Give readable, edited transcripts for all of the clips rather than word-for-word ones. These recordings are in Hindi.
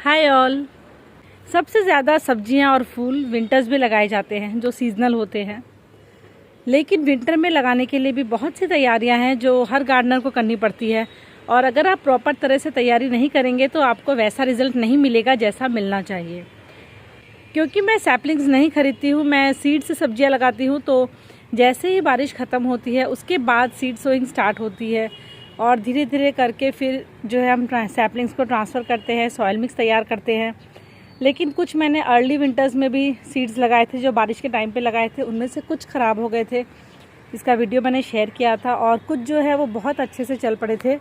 Hi all. सबसे ज़्यादा सब्जियां और फूल विंटर्स में लगाए जाते हैं जो सीजनल होते हैं, लेकिन विंटर में लगाने के लिए भी बहुत सी तैयारियां हैं जो हर गार्डनर को करनी पड़ती है। और अगर आप प्रॉपर तरह से तैयारी नहीं करेंगे तो आपको वैसा रिजल्ट नहीं मिलेगा जैसा मिलना चाहिए। क्योंकि मैं सैपलिंग्स नहीं खरीदती हूँ, मैं सीड से सब्जियाँ लगाती हूँ, तो जैसे ही बारिश ख़त्म होती है उसके बाद सीड सोइंग स्टार्ट होती है और धीरे धीरे करके फिर जो है हम सैपलिंग्स को ट्रांसफ़र करते हैं, सॉइल मिक्स तैयार करते हैं। लेकिन कुछ मैंने अर्ली विंटर्स में भी सीड्स लगाए थे जो बारिश के टाइम पे लगाए थे, उनमें से कुछ ख़राब हो गए थे, इसका वीडियो मैंने शेयर किया था। और कुछ जो है वो बहुत अच्छे से चल पड़े थे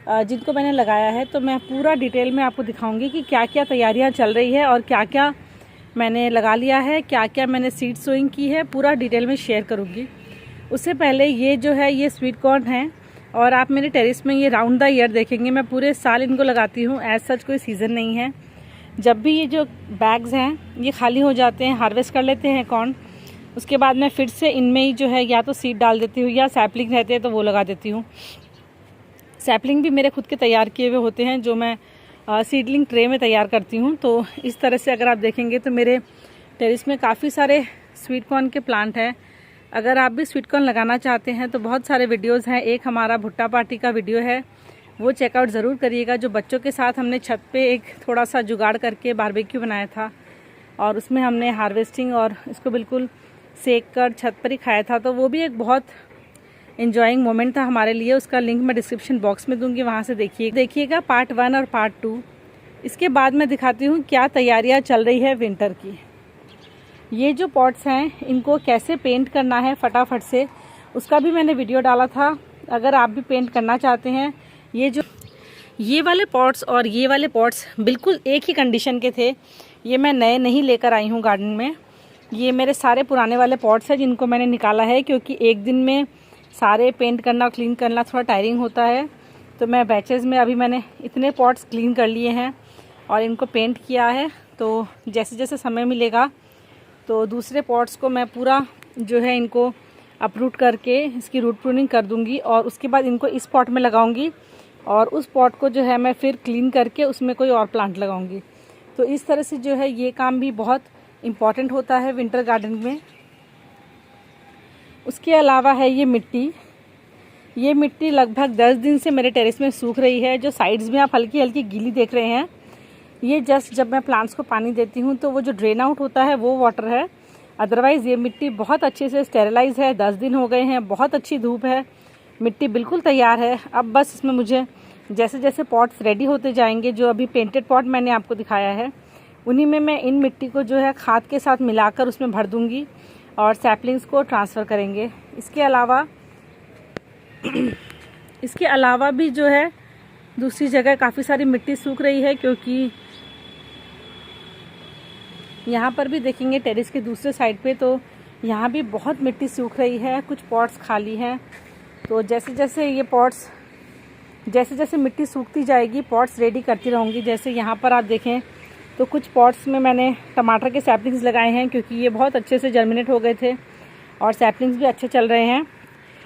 जिनको मैंने लगाया है। तो मैं पूरा डिटेल में आपको दिखाऊंगी कि क्या क्या तैयारियां चल रही है और क्या क्या मैंने लगा लिया है, क्या क्या मैंने सीड सोइंग की है, पूरा डिटेल में शेयर करूँगी। उससे पहले ये जो है ये स्वीट कॉर्न है और आप मेरे टेरेस में ये राउंड द ईयर देखेंगे। मैं पूरे साल इनको लगाती हूँ, एज सच कोई सीज़न नहीं है। जब भी ये जो बैग्स हैं ये खाली हो जाते हैं, हार्वेस्ट कर लेते हैं कॉर्न, उसके बाद मैं फिर से इनमें ही जो है या तो सीड डाल देती हूँ या सैपलिंग रहते हैं तो वो लगा देती हूँ। सैपलिंग भी मेरे खुद के तैयार किए हुए होते हैं जो मैं सीडलिंग ट्रे में तैयार करती हूँ। तो इस तरह से अगर आप देखेंगे तो मेरे टेरेस में काफ़ी सारे स्वीट कॉर्न के प्लांट हैं। अगर आप भी स्वीट कॉर्न लगाना चाहते हैं तो बहुत सारे वीडियोस हैं। एक हमारा भुट्टा पार्टी का वीडियो है, वो चेकआउट ज़रूर करिएगा, जो बच्चों के साथ हमने छत पे एक थोड़ा सा जुगाड़ करके बारबेक्यू बनाया था और उसमें हमने हार्वेस्टिंग और इसको बिल्कुल सेक कर छत पर ही खाया था। तो वो भी एक बहुत इंजॉइंग मोमेंट था हमारे लिए। उसका लिंक मैं डिस्क्रिप्शन बॉक्स में दूंगी, वहाँ से देखिएगा पार्ट 1 और पार्ट 2। इसके बाद मैं दिखाती हूँ क्या तैयारियाँ चल रही है विंटर की। ये जो पॉट्स हैं इनको कैसे पेंट करना है फटाफट से, उसका भी मैंने वीडियो डाला था। अगर आप भी पेंट करना चाहते हैं, ये वाले पॉट्स और ये वाले पॉट्स बिल्कुल एक ही कंडीशन के थे, ये मैं नए नहीं लेकर आई हूँ गार्डन में। ये मेरे सारे पुराने वाले पॉट्स हैं जिनको मैंने निकाला है, क्योंकि एक दिन में सारे पेंट करना क्लीन करना थोड़ा टायरिंग होता है। तो मैं बैचेस में अभी मैंने इतने पॉट्स क्लीन कर लिए हैं और इनको पेंट किया है। तो जैसे जैसे समय मिलेगा तो दूसरे पॉट्स को मैं पूरा जो है इनको अपरूट करके इसकी रूट प्रूनिंग कर दूंगी और उसके बाद इनको इस पॉट में लगाऊंगी और उस पॉट को जो है मैं फिर क्लीन करके उसमें कोई और प्लांट लगाऊंगी। तो इस तरह से जो है ये काम भी बहुत इम्पॉर्टेंट होता है विंटर गार्डन में। उसके अलावा है ये मिट्टी लगभग 10 दिन से मेरे टेरेस में सूख रही है। जो साइड्स में आप हल्की हल्की गीली देख रहे हैं, ये जस्ट जब मैं प्लांट्स को पानी देती हूँ तो वो जो ड्रेन आउट होता है वो वाटर है। अदरवाइज़ ये मिट्टी बहुत अच्छे से स्टेरिलाइज है। 10 दिन हो गए हैं, बहुत अच्छी धूप है, मिट्टी बिल्कुल तैयार है। अब बस इसमें मुझे जैसे जैसे पॉट्स रेडी होते जाएंगे, जो अभी पेंटेड पॉट मैंने आपको दिखाया है, उन्हीं में मैं इन मिट्टी को जो है खाद के साथ मिलाकर उसमें भर दूंगी और सैपलिंग्स को ट्रांसफ़र करेंगे। इसके अलावा भी जो है दूसरी जगह काफ़ी सारी मिट्टी सूख रही है, क्योंकि यहाँ पर भी देखेंगे टेरेस के दूसरे साइड पे तो यहाँ भी बहुत मिट्टी सूख रही है, कुछ पॉट्स खाली हैं। तो जैसे जैसे मिट्टी सूखती जाएगी पॉट्स रेडी करती रहूँगी। जैसे यहाँ पर आप देखें तो कुछ पॉट्स में मैंने टमाटर के सैपलिंग्स लगाए हैं, क्योंकि ये बहुत अच्छे से जर्मिनेट हो गए थे और सैपलिंग्स भी अच्छे चल रहे हैं।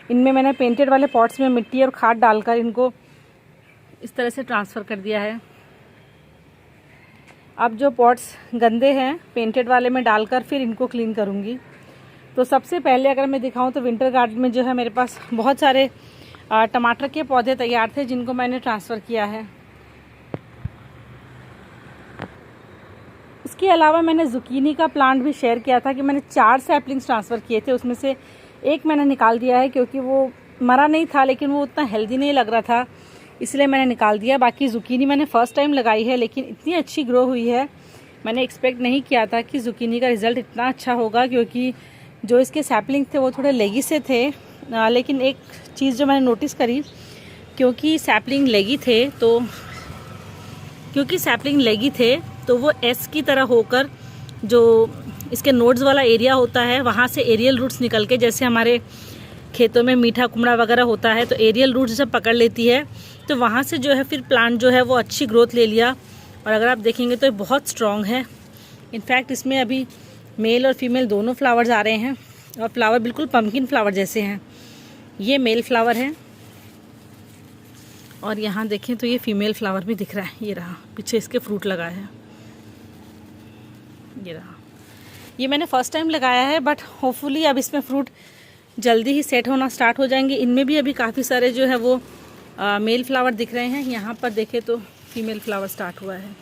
इनमें मैंने पेंटेड वाले पॉट्स में मिट्टी और खाद डालकर इनको इस तरह से ट्रांसफ़र कर दिया है। अब जो पॉट्स गंदे हैं पेंटेड वाले में डालकर फिर इनको क्लीन करूँगी। तो सबसे पहले अगर मैं दिखाऊं तो विंटर गार्डन में जो है मेरे पास बहुत सारे टमाटर के पौधे तैयार थे जिनको मैंने ट्रांसफ़र किया है। इसके अलावा मैंने ज़ुकीनी का प्लांट भी शेयर किया था कि मैंने 4 सैपलिंग्स ट्रांसफ़र किए थे, उसमें से एक मैंने निकाल दिया है क्योंकि वो मरा नहीं था, लेकिन वो उतना हेल्दी नहीं लग रहा था, इसलिए मैंने निकाल दिया। बाकी ज़ुकीनी मैंने फ़र्स्ट टाइम लगाई है, लेकिन इतनी अच्छी ग्रो हुई है, मैंने एक्सपेक्ट नहीं किया था कि ज़ुकीनी का रिज़ल्ट इतना अच्छा होगा, क्योंकि जो इसके सैपलिंग थे वो थोड़े लेगी से थे। लेकिन एक चीज़ जो मैंने नोटिस करी, क्योंकि सैपलिंग लेगी थे तो वो एस की तरह होकर जो इसके नोड्स वाला एरिया होता है वहाँ से एरियल रूट्स निकल के, जैसे हमारे खेतों में मीठा कुमड़ा वगैरह होता है तो एरियल रूट्स जब पकड़ लेती है तो वहाँ से जो है फिर प्लांट जो है वो अच्छी ग्रोथ ले लिया। और अगर आप देखेंगे तो ये बहुत स्ट्रॉन्ग है। इनफैक्ट इसमें अभी मेल और फीमेल दोनों फ्लावर्स आ रहे हैं और फ्लावर बिल्कुल पम्पकिन फ्लावर जैसे हैं। ये मेल फ्लावर है और यहाँ देखें तो ये फीमेल फ्लावर भी दिख रहा है, ये रहा, पीछे इसके फ्रूट लगा है, ये रहा। ये मैंने फ़र्स्ट टाइम लगाया है, बट होपफुली अब इसमें फ्रूट जल्दी ही सेट होना स्टार्ट हो जाएंगे। इनमें भी अभी काफ़ी सारे जो है वो मेल फ्लावर दिख रहे हैं। यहाँ पर देखें तो फीमेल फ्लावर स्टार्ट हुआ है,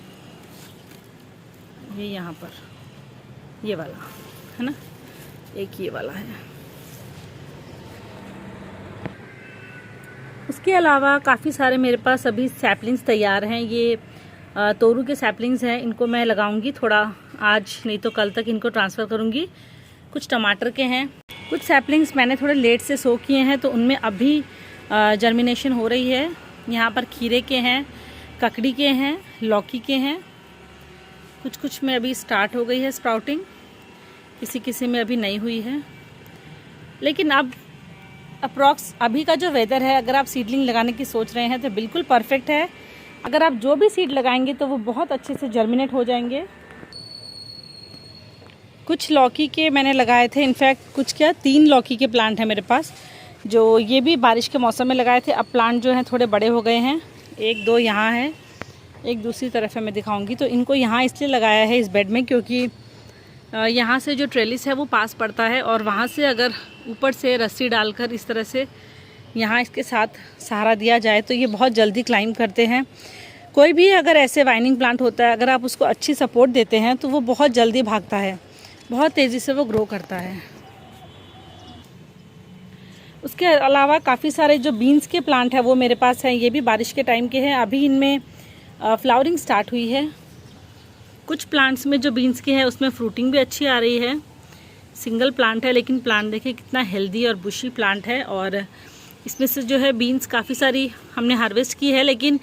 ये यहाँ पर, ये वाला है ना, एक ये वाला है। उसके अलावा काफ़ी सारे मेरे पास अभी सैपलिंग्स तैयार हैं। ये तोरू के सैपलिंग्स हैं, इनको मैं लगाऊंगी थोड़ा आज, नहीं तो कल तक इनको ट्रांसफ़र करूंगी। कुछ टमाटर के हैं, कुछ सैपलिंग्स मैंने थोड़े लेट से सो किए हैं, तो उनमें अभी जर्मिनेशन हो रही है। यहाँ पर खीरे के हैं, ककड़ी के हैं, लौकी के हैं, कुछ कुछ में अभी स्टार्ट हो गई है स्प्राउटिंग, किसी किसी में अभी नहीं हुई है। लेकिन अब अप्रॉक्स अभी का जो वेदर है, अगर आप सीडलिंग लगाने की सोच रहे हैं तो बिल्कुल परफेक्ट है। अगर आप जो भी सीड लगाएंगे तो वो बहुत अच्छे से जर्मिनेट हो जाएंगे। कुछ लौकी के मैंने लगाए थे, इनफैक्ट कुछ क्या 3 लौकी के प्लांट हैं मेरे पास, जो ये भी बारिश के मौसम में लगाए थे। अब प्लांट जो हैं थोड़े बड़े हो गए हैं, 1-2 यहाँ है, एक दूसरी तरफ है, मैं दिखाऊंगी। तो इनको यहाँ इसलिए लगाया है इस बेड में, क्योंकि यहाँ से जो ट्रेलिस है वो पास पड़ता है, और वहाँ से अगर ऊपर से रस्सी डालकर इस तरह से यहाँ इसके साथ सहारा दिया जाए तो ये बहुत जल्दी क्लाइंब करते हैं। कोई भी अगर ऐसे वाइनिंग प्लांट होता है, अगर आप उसको अच्छी सपोर्ट देते हैं तो वो बहुत जल्दी भागता है, बहुत तेज़ी से वो ग्रो करता है। उसके अलावा काफ़ी सारे जो बीन्स के प्लांट हैं वो मेरे पास हैं, ये भी बारिश के टाइम के हैं। अभी इनमें फ्लावरिंग स्टार्ट हुई है। कुछ प्लांट्स में जो बीन्स के हैं उसमें फ्रूटिंग भी अच्छी आ रही है। सिंगल प्लांट है, लेकिन प्लांट देखिए कितना हेल्दी और बुशी प्लांट है। और इसमें से जो है बीन्स काफ़ी सारी हमने हार्वेस्ट की है, लेकिन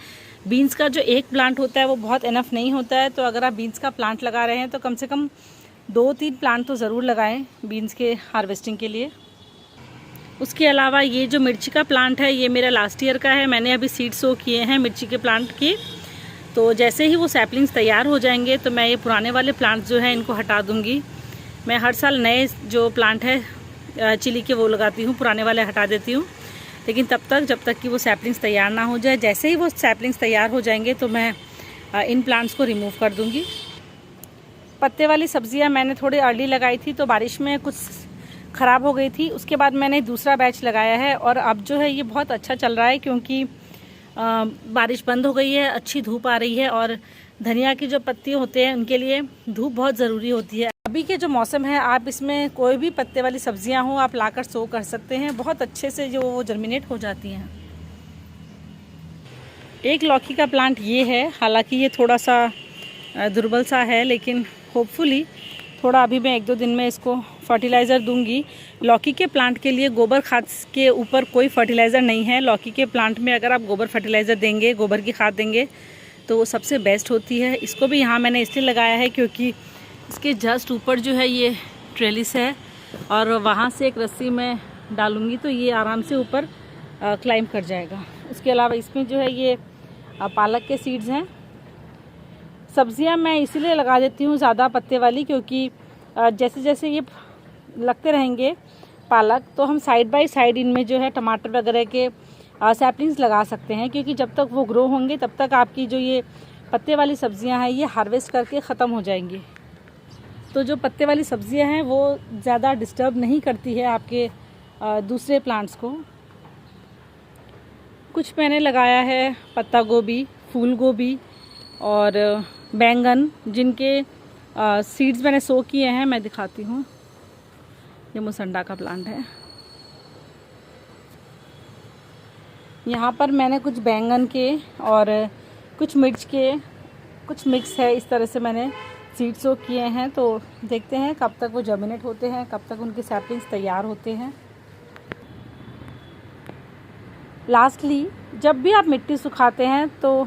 बीन्स का जो एक प्लांट होता है वो बहुत इनफ नहीं होता है। तो अगर आप बीन्स का प्लांट लगा रहे हैं तो कम से कम 2-3 प्लांट तो ज़रूर लगाएं बीन्स के हार्वेस्टिंग के लिए। उसके अलावा ये जो मिर्ची का प्लांट है ये मेरा लास्ट ईयर का है, मैंने अभी सीड सो किए हैं मिर्ची के प्लांट की। तो जैसे ही वो सैपलिंग्स तैयार हो जाएंगे तो मैं ये पुराने वाले प्लांट्स जो हैं इनको हटा दूँगी। मैं हर साल नए जो प्लांट है चिली के वो लगाती हूँ, पुराने वाले हटा देती हूँ। लेकिन तब तक जब तक कि वो सैपलिंग्स तैयार ना हो जाए, जैसे ही वो सैपलिंग्स तैयार हो जाएंगे तो मैं इन प्लांट्स को रिमूव कर दूँगी। पत्ते वाली सब्जियां मैंने थोड़ी अर्ली लगाई थी, तो बारिश में कुछ ख़राब हो गई थी। उसके बाद मैंने दूसरा बैच लगाया है, और अब जो है ये बहुत अच्छा चल रहा है, क्योंकि बारिश बंद हो गई है, अच्छी धूप आ रही है। और धनिया की जो पत्ती होते हैं उनके लिए धूप बहुत ज़रूरी होती है। अभी के जो मौसम है, आप इसमें कोई भी पत्ते वाली सब्जियां हो आप लाकर सो कर सकते हैं, बहुत अच्छे से जो वो जर्मिनेट हो जाती हैं। एक लौकी का प्लांट ये है, हालांकि ये थोड़ा सा दुर्बल सा है, लेकिन होपफुली थोड़ा अभी मैं 1-2 दिन में इसको फर्टिलाइज़र दूंगी। लौकी के प्लांट के लिए गोबर खाद के ऊपर कोई फर्टिलाइज़र नहीं है। लौकी के प्लांट में अगर आप गोबर फर्टिलाइज़र देंगे, गोबर की खाद देंगे तो वो सबसे बेस्ट होती है। इसको भी यहाँ मैंने इसलिए लगाया है क्योंकि इसके जस्ट ऊपर जो है ये ट्रेलिस है, और वहाँ से एक रस्सी मैं डालूँगी तो ये आराम से ऊपर क्लाइंब कर जाएगा। उसके अलावा इसमें जो है ये पालक के सीड्स हैं। सब्जियां मैं इसीलिए लगा देती हूँ ज़्यादा पत्ते वाली, क्योंकि जैसे जैसे ये लगते रहेंगे पालक, तो हम साइड बाय साइड इनमें जो है टमाटर वगैरह के सैपलिंग्स लगा सकते हैं, क्योंकि जब तक वो ग्रो होंगे तब तक आपकी जो ये पत्ते वाली सब्जियां हैं ये हार्वेस्ट करके ख़त्म हो जाएंगी। तो जो पत्ते वाली सब्जियां हैं वो ज़्यादा डिस्टर्ब नहीं करती है आपके दूसरे प्लांट्स को। कुछ मैंने लगाया है पत्ता गोभी, फूल गोभी और बैंगन, जिनके सीड्स मैंने सो किए हैं, मैं दिखाती हूँ। ये मुसंडा का प्लांट है। यहाँ पर मैंने कुछ बैंगन के और कुछ मिर्च के कुछ मिक्स है, इस तरह से मैंने सीड्स सो किए हैं। तो देखते हैं कब तक वो जर्मिनेट होते हैं, कब तक उनके सैपलिंग्स तैयार होते हैं। लास्टली जब भी आप मिट्टी सुखाते हैं तो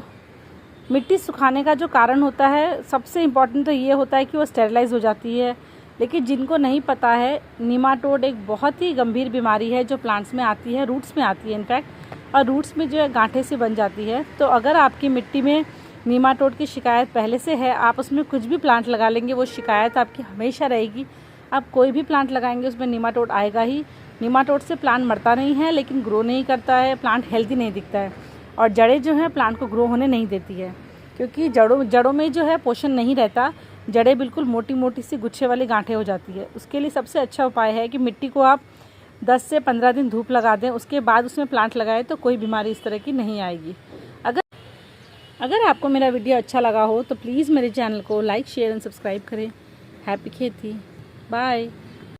मिट्टी सुखाने का जो कारण होता है, सबसे इम्पॉर्टेंट तो ये होता है कि वो स्टेरिलाइज हो जाती है। लेकिन जिनको नहीं पता है, नीमाटोड एक बहुत ही गंभीर बीमारी है जो प्लांट्स में आती है, रूट्स में आती है इनफैक्ट, और रूट्स में जो है गांठे से बन जाती है। तो अगर आपकी मिट्टी में नीमाटोड की शिकायत पहले से है, आप उसमें कुछ भी प्लांट लगा लेंगे, वो शिकायत आपकी हमेशा रहेगी। आप कोई भी प्लांट लगाएंगे उसमें नीमाटोड आएगा ही। नीमाटोड से प्लांट मरता नहीं है, लेकिन ग्रो नहीं करता है, प्लांट हेल्दी नहीं दिखता है। और जड़ें जो हैं प्लांट को ग्रो होने नहीं देती है, क्योंकि जड़ों में जो है पोषण नहीं रहता। जड़ें बिल्कुल मोटी मोटी सी गुच्छे वाली गांठें हो जाती है। उसके लिए सबसे अच्छा उपाय है कि मिट्टी को आप 10 से 15 दिन धूप लगा दें, उसके बाद उसमें प्लांट लगाएं तो कोई बीमारी इस तरह की नहीं आएगी। अगर आपको मेरा वीडियो अच्छा लगा हो तो प्लीज़ मेरे चैनल को लाइक, शेयर एंड सब्सक्राइब करें। हैप्पी खेती, बाय।